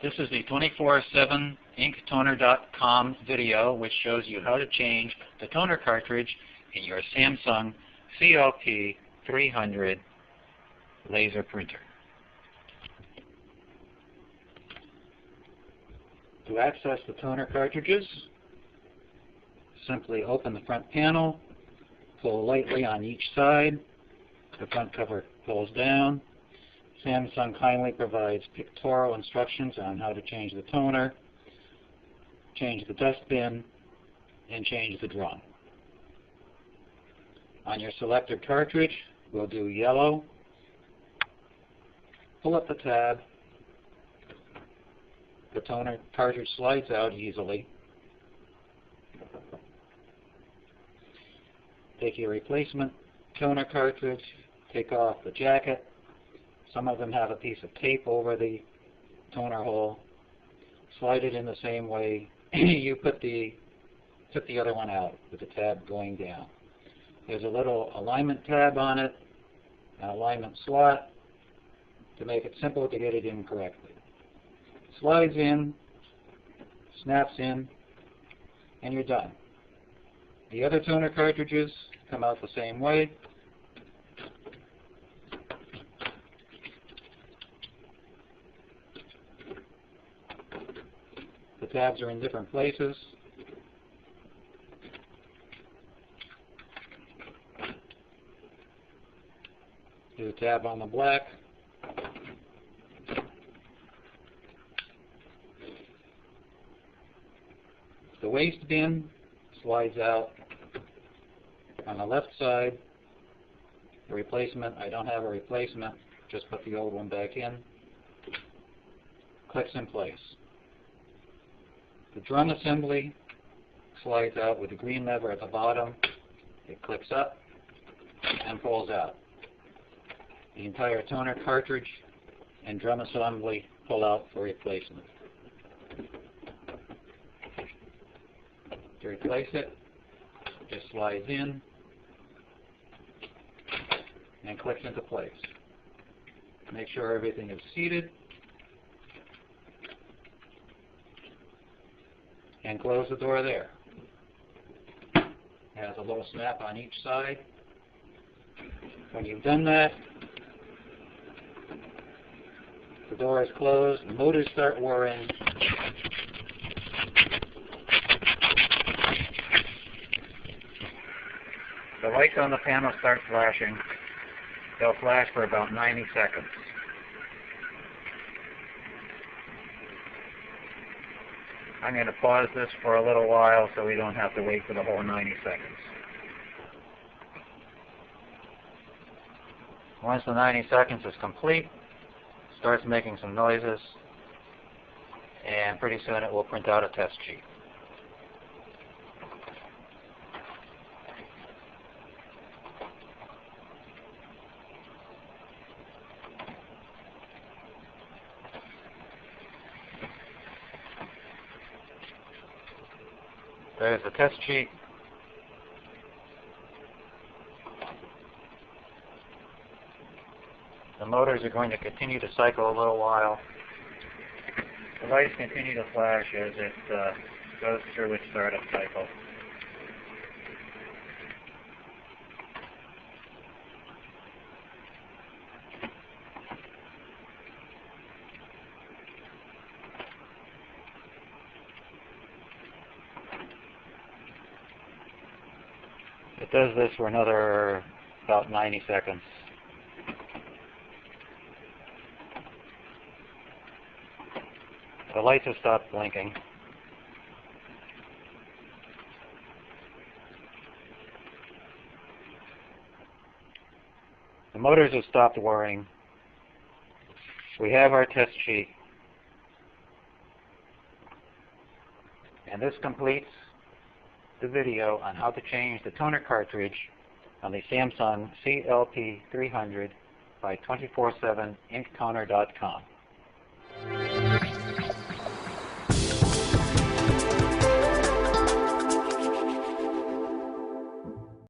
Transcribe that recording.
This is the 24/7inktoner.com video, which shows you how to change the toner cartridge in your Samsung CLP-300 laser printer. To access the toner cartridges, simply open the front panel, pull lightly on each side. The front cover pulls down. Samsung kindly provides pictorial instructions on how to change the toner, change the dustbin, and change the drum. On your selected cartridge, we'll do yellow. Pull up the tab. The toner cartridge slides out easily. Take your replacement toner cartridge, take off the jacket. Some of them have a piece of tape over the toner hole. Slide it in the same way you took the other one out, with the tab going down. There's a little alignment tab on it, an alignment slot, to make it simple to get it in correctly. Slides in, snaps in, and you're done. The other toner cartridges come out the same way. The tabs are in different places. There's a tab on the black. The waste bin slides out on the left side. The replacement, I don't have a replacement, just put the old one back in. Clicks in place. The drum assembly slides out with the green lever at the bottom. It clicks up and pulls out. The entire toner cartridge and drum assembly pull out for replacement. To replace it, just slides in and clicks into place. Make sure everything is seated and close the door there. It has a little snap on each side. When you've done that, the door is closed, the motors start whirring. The lights on the panel start flashing. They'll flash for about 90 seconds. I'm going to pause this for a little while so we don't have to wait for the whole 90 seconds. Once the 90 seconds is complete, it starts making some noises, and pretty soon it will print out a test sheet. There's the test sheet. The motors are going to continue to cycle a little while. The lights continue to flash as it goes through its startup cycle. It does this for another about 90 seconds. The lights have stopped blinking. The motors have stopped whirring. We have our test sheet. And this completes the video on how to change the toner cartridge on the Samsung CLP-300 by 24/7inktoner.com.